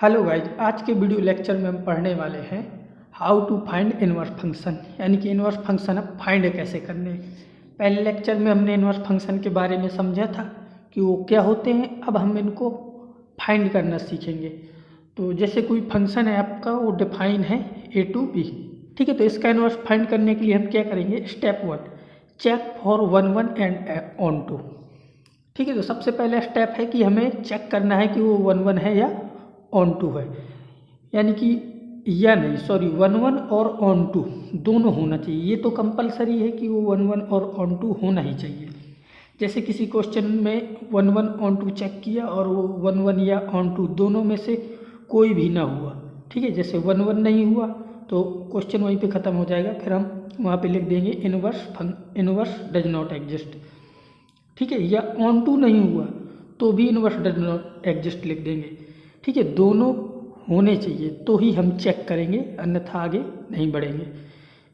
Hello guys, आज के video lecture में हम पढ़ने वाले हैं how to find inverse function, यानी कि इनवर्स फंक्शन अब फाइंड कैसे करने। पहले लेक्चर में हमने इनवर्स फंक्शन के बारे में समझा था कि वो क्या होते हैं। अब हम इनको फाइंड करना सीखेंगे। तो जैसे कोई फंक्शन है आपका, वो डिफाइन है a to b, ठीक है। तो इसका इनवर्स फाइंड करने के लिए हम क्या करेंगे, step 1 check for 1 1 and on 2, ठीक है। तो सबसे पहला स्टेप है कि हमें चेक करना है कि वो 1 1 है या ऑन 2 है, यानी कि या नहीं, सॉरी 1 1 और ऑन 2 दोनों होना चाहिए। ये तो कंपलसरी है कि वो 1 1 और ऑन 2 होना ही चाहिए। जैसे किसी क्वेश्चन में 1 1 ऑन 2 चेक किया और वो 1 1 या ऑन 2 दोनों में से कोई भी ना हुआ, ठीक है। जैसे 1 1 नहीं हुआ तो क्वेश्चन वहीं पे ख़त्म हो जाएगा। फिर हम वहाँ पे लिख देंगे इनवर्स डज नॉट एग्जिस्ट, ठीक है। या ऑन 2 नहीं हुआ तो भी इनवर्स डज नॉट एग्जिस्ट लिख देंगे, ठीक है। दोनों होने चाहिए तो ही हम चेक करेंगे, अन्यथा आगे नहीं बढ़ेंगे।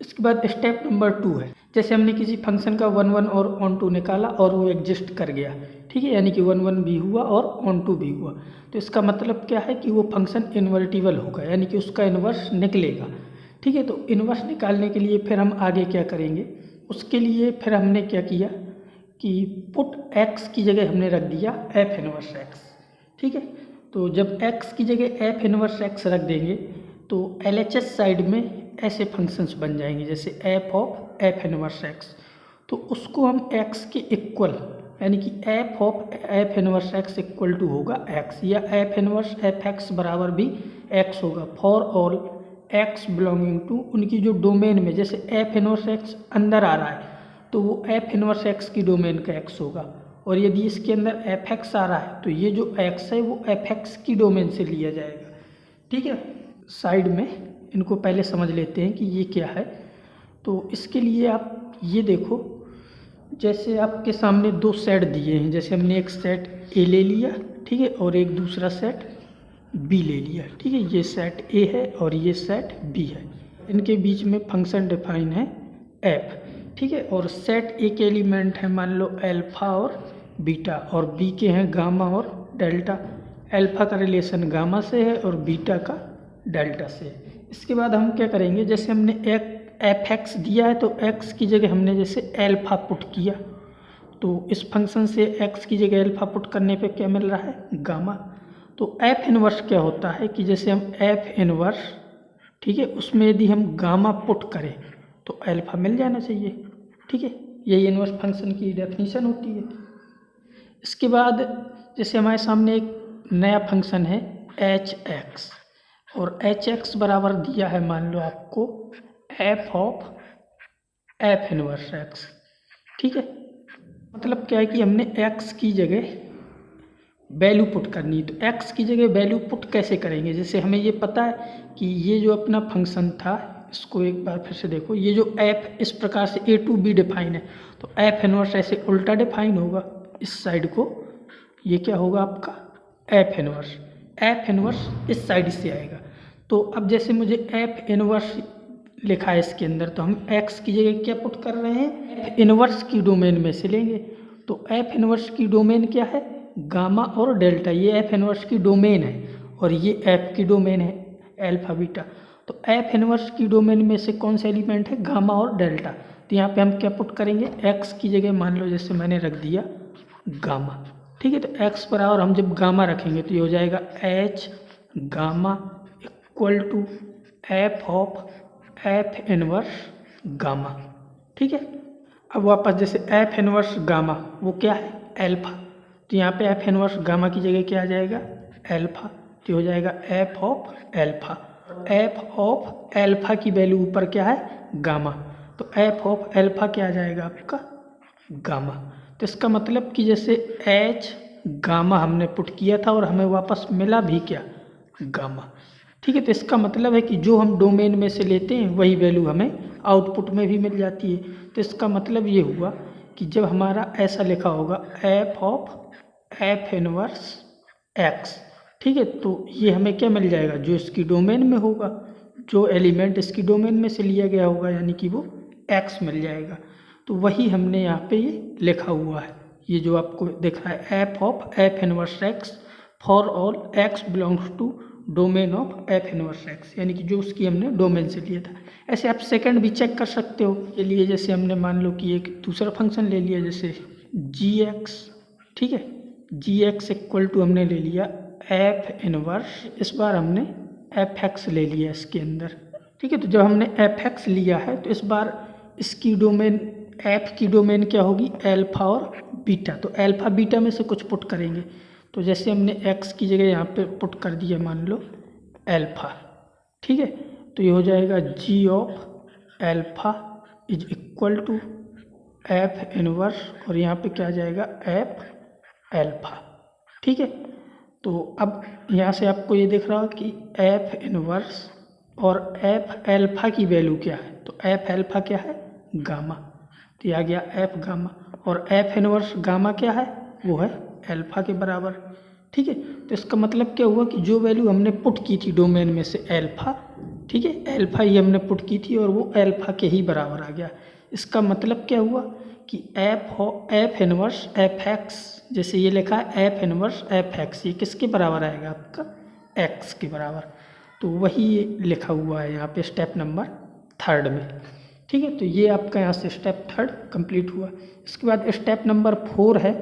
इसके बाद स्टेप नंबर 2 है, जैसे हमने किसी फंक्शन का 1 1 और ऑन 2 निकाला और वो एग्जिस्ट कर गया, ठीक है, यानी कि 1 1 भी हुआ और ऑन 2 भी हुआ, तो इसका मतलब क्या है कि वो फंक्शन इन्वर्टिबल होगा, यानी कि उसका इन्वर्स निकलेगा, ठीक है। तो इन्वर्स निकालने के लिए फिर हम आगे क्या करेंगे, उसके लिए फिर हमने क्या किया कि पुट x की जगह हमने रख दिया f इनवर्स x, ठीक है। तो जब x की जगह f इनवर्स x रख देंगे तो LHS साइड में ऐसे फंक्शंस बन जाएंगे, जैसे f of f inverse x, तो उसको हम x के इक्वल, यानी कि f of f inverse x equal to होगा x, या f इनवर्स fx बराबर भी x होगा for all x belonging to उनकी जो डोमेन में, जैसे f इनवर्स x अंदर आ रहा है तो वो f इनवर्स x की डोमेन का x होगा, और यदि इसके अंदर fx आ रहा है तो ये जो x है वो fx की डोमेन से लिया जाएगा, ठीक है। साइड में इनको पहले समझ लेते हैं कि ये क्या है। तो इसके लिए आप ये देखो, जैसे आपके सामने दो सेट दिए हैं, जैसे हमने एक सेट A ले लिया, ठीक है, और एक दूसरा सेट B ले लिया, ठीक है। ये सेट A है और ये सेट B है। इनके बीच में फंक्शन डिफाइन है f, ठीक है। और सेट A के एलिमेंट हैं मान लो अल्फ़ा और बीटा, और B के हैं गामा और डेल्टा। अल्फ़ा का रिलेशन गामा से है और बीटा का डेल्टा से है। इसके बाद हम क्या करेंगे, जैसे हमने एक fx दिया है तो x की जगह हमने जैसे अल्फ़ा पुट किया, तो इस फंक्शन से x की जगह अल्फ़ा पुट करने पे क्या मिल रहा है, गामा। तो f इनवर्स क्या होता है कि जैसे हम f इनवर्स, ठीक है, उसमें यदि हम गामा पुट करें तो अल्फ़ा मिल जाना चाहिए, ठीक है। यही इनवर्स फंक्शन की डेफिनेशन होती है। इसके बाद जैसे हमारे सामने एक नया फंक्शन है hx, और hx बराबर दिया है मान लो आपको f of f inverse x, ठीक है। मतलब क्या है कि हमने x की जगह वैल्यू पुट करनी है, तो x की जगह वैल्यू पुट कैसे करेंगे, जैसे हमें ये पता है कि ये जो अपना फंक्शन था, इसको एक बार फिर से देखो, ये जो f इस प्रकार से a to b डिफाइन है, तो f इनवर्स ऐसे उल्टा डिफाइन होगा, इस साइड को ये क्या होगा आपका f इनवर्स इस साइड से आएगा। तो अब जैसे मुझे f इनवर्स लिखा है इसके अंदर, तो हम x की जगह क्या पुट कर रहे हैं, f इनवर्स की डोमेन में से लेंगे। तो f इनवर्स की डोमेन क्या है, गामा और डेल्टा, ये f इनवर्स की डोमेन है और ये f की डोमेन है अल्फा बीटा। तो f इनवर्स की डोमेन में से कौन सा एलिमेंट है, गामा और डेल्टा। तो यहाँ पे हम क्या पुट करेंगे, x की जगह मान लो जैसे मैंने रख दिया गामा, ठीक है। तो x बराबर हम जब गामा रखेंगे तो ये हो जाएगा h gamma equal to f of f inverse gamma, ठीक है। अब वापस जैसे f इनवर्स गामा वो क्या है, अल्फा, तो यहाँ पे f इनवर्स गामा की जगह क्या आ जाएगा, अल्फा, तो हो जाएगा f of alpha. f of alpha की वैल्यू ऊपर क्या है, गामा, तो f ऑफ अल्फा क्या आ जाएगा आपका, गामा। तो इसका मतलब कि जैसे h गामा हमने पुट किया था और हमें वापस मिला भी क्या, गामा, ठीक है। तो इसका मतलब है कि जो हम डोमेन में से लेते हैं वही वैल्यू हमें आउटपुट में भी मिल जाती है। तो इसका मतलब ये हुआ कि जब हमारा ऐसा लिखा होगा f of f inverse x, ठीक है, तो ये हमें क्या मिल जाएगा, जो इसकी डोमेन में होगा, जो एलिमेंट इसकी डोमेन में से लिया गया होगा, यानी कि वो x मिल जाएगा। तो वही हमने यहाँ पे ये लिखा हुआ है, ये जो आपको दिख रहा है f of f inverse x for all x belongs to domain of f inverse x, यानी कि जो उसकी हमने डोमेन से लिया था। ऐसे आप सेकंड भी चेक कर सकते हो। ये लिए जैसे हमने मान लो कि एक दूसरा फंक्शन ले लिया जैसे जी एक्स, ठीक है, जी एक्स इक्वल टू हमने ले लिया एफ इनवर्स, इस बार हमने एफ एक्स ले लिया इसके अंदर, ठीक है। तो जब हमने एफ एक्स लिया है तो इस बार इसकी डोमेन एफ की डोमेन क्या होगी, एल्फा और बीटा। तो एल्फा बीटा में से कुछ पुट करेंगे, तो जैसे हमने एक्स की जगह यहाँ पे पुट कर दिया मान लो एल्फा, ठीक है। तो ये हो जाएगा g of alpha is equal to f inverse, और यहाँ पे क्या आ जाएगा एफ एल्फा, ठीक है। तो अब यहाँ से आपको ये दिख रहा हो कि एफ इनवर्स और एफ एल्फा की वैल्यू क्या है, तो एफ एल्फा क्या है, गामा, तो ये आ गया एफ गामा, और एफ इनवर्स गामा क्या है, वो है एल्फा के बराबर, ठीक है। तो इसका मतलब क्या हुआ कि जो वैल्यू हमने पुट की थी डोमेन में से एल्फा, ठीक है, एल्फा ही हमने पुट की थी और वो एल्फा के ही बराबर आ गया। इसका मतलब क्या हुआ कि एफ इनवर्स एफ एक्स, जैसे ये लिखा है एफ इनवर्स एफ एक्स, ये किसके बराबर आएगा, आपका एक्स के बराबर। तो वही लिखा हुआ है यहाँ पे स्टेप नंबर 3 में, ठीक है। तो ये आपका यहाँ से स्टेप 3 कंप्लीट हुआ। इसके बाद स्टेप नंबर 4 है।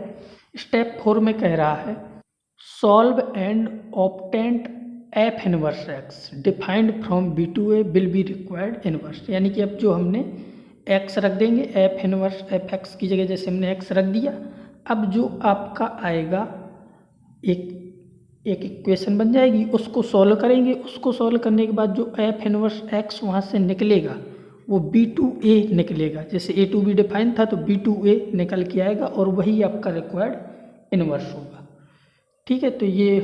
स्टेप 4 में कह रहा है solve and obtained f inverse x defined from B to A will be required inverse, यानी कि अब जो हमने एक्स रख देंगे एफ इनवर्स एफ एक्स की जगह, जैसे हमने एक्स रख दिया, अब जो आपका आएगा एक इक्वेशन बन जाएगी, उसको सॉल्व करेंगे। उसको सॉल्व करने के बाद जो एफ इनवर्स एक्स वहाँ से निकलेगा वो बी टू ए निकलेगा, जैसे ए टू बी डिफाइन था तो बी टू ए निकल के आएगा और वही आपका रिक्वायर्ड इनवर्स होगा, ठीक है। तो ये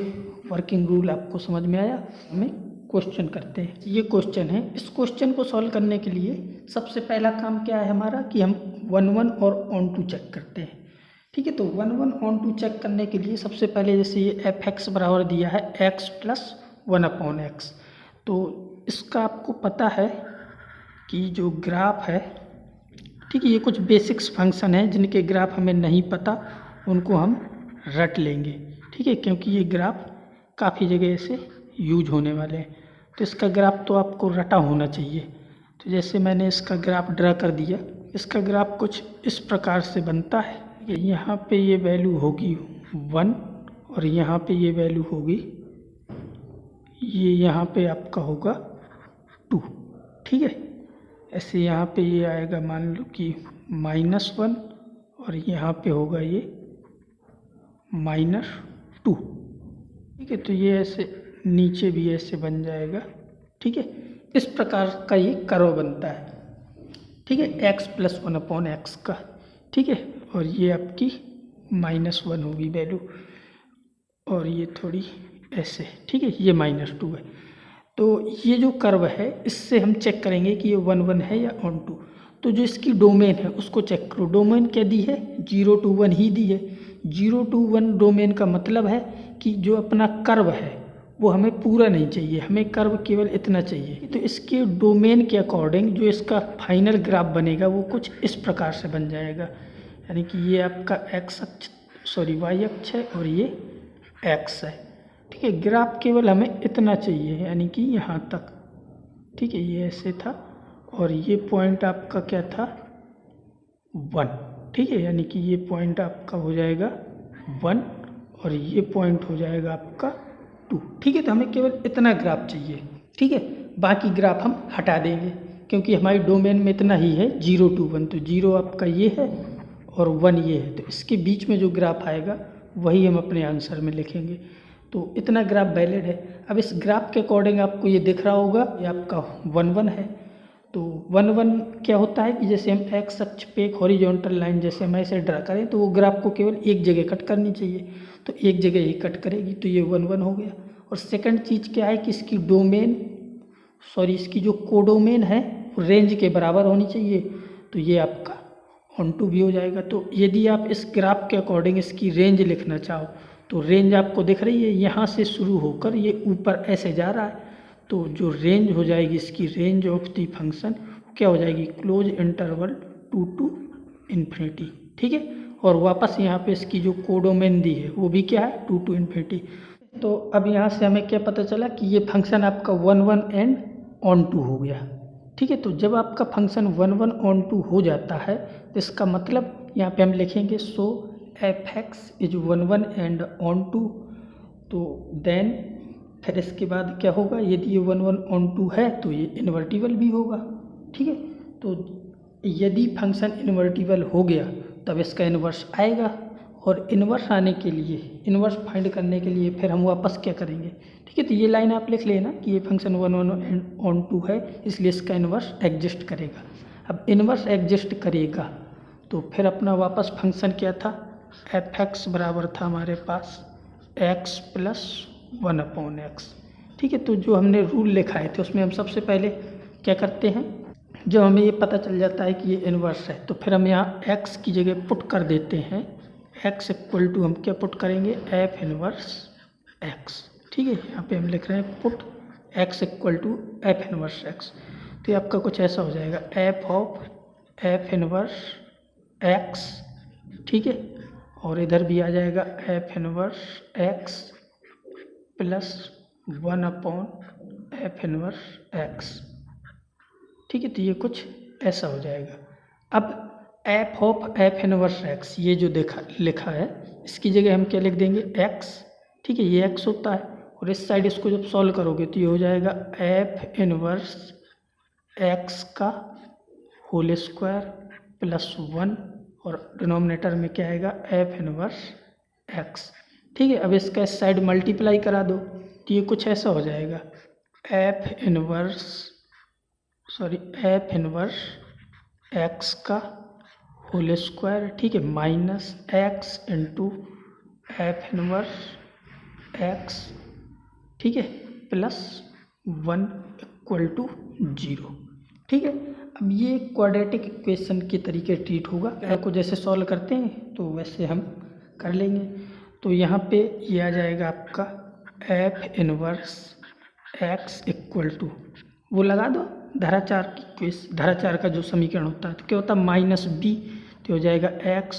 वर्किंग रूल आपको समझ में आया। हमें क्वेश्चन करते हैं। ये क्वेश्चन है, इस क्वेश्चन को सॉल्व करने के लिए सबसे पहला काम क्या है हमारा कि हम 1 और ऑन टू चेक करते हैं, ठीक है। तो 1 ऑन टू चेक करने के लिए सबसे पहले जैसे ये एफ एक्स बराबर दिया है एक्स प्लस 1/x, तो इसका आपको पता है कि जो ग्राफ है, ठीक है, ये कुछ बेसिक्स फंक्शन है जिनके ग्राफ हमें नहीं पता, उनको हम रट लेंगे, ठीक है, क्योंकि ये ग्राफ काफ़ी जगह से यूज होने वाले हैं। तो इसका ग्राफ तो आपको रटा होना चाहिए। तो जैसे मैंने इसका ग्राफ ड्रा कर दिया, इसका ग्राफ कुछ इस प्रकार से बनता है। यहाँ पे ये वैल्यू होगी 1 और यहाँ पे ये वैल्यू होगी, ये यहाँ पे आपका होगा 2, ठीक है। ऐसे यहाँ पे ये आएगा मान लो कि -1 और यहाँ पे होगा ये -2, ठीक है। तो ये ऐसे नीचे भी ऐसे बन जाएगा, ठीक है। इस प्रकार का ये कर्व बनता है, ठीक है, x प्लस 1/x का, ठीक है। और ये आपकी -1 होगी वैल्यू, और ये थोड़ी ऐसे, ठीक है, ये -2 है। तो ये जो कर्व है इससे हम चेक करेंगे कि ये 1 है या ऑन टू। तो जो इसकी डोमेन है उसको चेक करो। डोमेन क्या दी है, 0 to 1 ही दी है। 0 to 1 डोमेन का मतलब है कि जो अपना कर्व है वो हमें पूरा नहीं चाहिए, हमें कर्व केवल इतना चाहिए। तो इसके डोमेन के अकॉर्डिंग जो इसका फाइनल ग्राफ बनेगा वो कुछ इस प्रकार से बन जाएगा, यानी कि ये आपका वाई अक्ष है और ये एक्स है, ठीक है। ग्राफ केवल हमें इतना चाहिए, यानी कि यहाँ तक, ठीक है, ये ऐसे था और ये पॉइंट आपका क्या था 1, ठीक है, यानी कि ये पॉइंट आपका हो जाएगा 1 और ये पॉइंट हो जाएगा आपका 2, ठीक है। तो हमें केवल इतना ग्राफ चाहिए, ठीक है। बाकी ग्राफ हम हटा देंगे क्योंकि हमारी डोमेन में इतना ही है 0 to 1, तो 0 आपका ये है और 1 ये है, तो इसके बीच में जो ग्राफ आएगा वही हम अपने आंसर में लिखेंगे। तो इतना ग्राफ वैलिड है। अब इस ग्राफ के अकॉर्डिंग आपको ये दिख रहा होगा ये आपका 1 है। तो 1 क्या होता है कि जैसे हम एक्स अक्ष पे एक हॉरिजॉन्टल लाइन जैसे हम ऐसे ड्रा करें तो वो ग्राफ को केवल एक जगह कट करनी चाहिए, तो एक जगह ही कट करेगी, तो ये 1 हो गया। और सेकंड चीज़ क्या है कि इसकी इसकी जो कोडोमेन है वो रेंज के बराबर होनी चाहिए, तो ये आपका ऑन टू भी हो जाएगा। तो यदि आप इस ग्राफ के अकॉर्डिंग इसकी रेंज लिखना चाहो तो रेंज आपको दिख रही है, यहाँ से शुरू होकर ये ऊपर ऐसे जा रहा है, तो जो रेंज हो जाएगी इसकी रेंज ऑफ द फंक्शन क्या हो जाएगी, क्लोज इंटरवल 2 to ∞, ठीक है। और वापस यहाँ पे इसकी जो कोडोमेन दी है वो भी क्या है 2 to ∞। तो अब यहाँ से हमें क्या पता चला कि ये फंक्शन आपका 1 1 एंड ऑन टू हो गया। ठीक है, तो जब आपका फंक्शन 1 1 ऑन टू हो जाता है तो इसका मतलब यहाँ पे हम लिखेंगे so f x is 1 1 and onto. तो देन फिर इसके बाद क्या होगा, यदि ये 1 1 ऑन टू है तो ये इन्वर्टिबल भी होगा। ठीक है, तो यदि फंक्शन इन्वर्टिबल हो गया तब इसका इन्वर्स आएगा, और इन्वर्स आने के लिए, इन्वर्स फाइंड करने के लिए फिर हम वापस क्या करेंगे। ठीक है, तो ये लाइन आप लिख लेना कि ये फंक्शन 1 1 एंड ऑन टू है, इसलिए इसका इन्वर्स एग्जिस्ट करेगा। अब इन्वर्स एग्जिस्ट करेगा तो फिर अपना वापस फंक्शन क्या था, एफ एक्स बराबर था हमारे पास एक्स प्लस 1/x। ठीक है, तो जो हमने रूल लिखाए थे उसमें हम सबसे पहले क्या करते हैं, जब हमें ये पता चल जाता है कि ये इन्वर्स है तो फिर हम यहाँ x की जगह पुट कर देते हैं, x इक्वल टू हम क्या पुट करेंगे, एफ इन्वर्स x। ठीक है, यहाँ पे हम लिख रहे हैं put x equal to f inverse x। तो ये आपका कुछ ऐसा हो जाएगा, f of f inverse x। ठीक है, और इधर भी आ जाएगा एफ इन्वर्स x प्लस 1/एफ इन्वर्स x। ठीक है, तो ये कुछ ऐसा हो जाएगा। अब F of f inverse x ये जो लिखा है इसकी जगह हम क्या लिख देंगे, x। ठीक है, ये x होता है, और इस साइड इसको जब सॉल्व करोगे तो ये हो जाएगा एफ इन्वर्स x का होल स्क्वायर प्लस 1, और डिनोमिनेटर में क्या आएगा, एफ इन्वर्स x। ठीक है, अब इसका इस साइड मल्टीप्लाई करा दो तो ये कुछ ऐसा हो जाएगा, एफ इन्वर्स x का होल स्क्वायर। ठीक है, minus x into F inverse x। ठीक है, प्लस 1 इक्वल टू 0। ठीक है, अब ये क्वाड्रेटिक इक्वेशन के तरीके ट्रीट होगा, को जैसे सॉल्व करते हैं तो वैसे हम कर लेंगे। तो यहाँ पे ये आ जाएगा आपका f inverse x equal to, वो लगा दो धाराचार का जो समीकरण होता है तो क्या होता है, माइनस बी, तो हो जाएगा x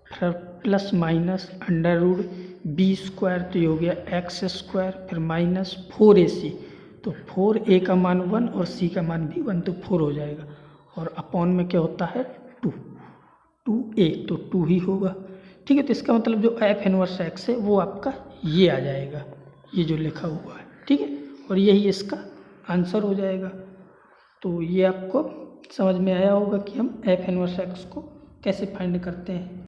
फिर plus minus under root b square, तो ये हो गया एक्स स्क्वायर, फिर माइनस 4ac, तो 4a का मान 1 और c का मान भी 1, तो 4 हो जाएगा, और अपॉन में क्या होता है 2a, तो 2 ही होगा। ठीक है, तो इसका मतलब जो एफ इन्वर्स x है वो आपका ये आ जाएगा, ये जो लिखा हुआ है। ठीक है, और यही इसका आंसर हो जाएगा। तो ये आपको समझ में आया होगा कि हम एफ इन्वर्स x को कैसे फाइंड करते हैं।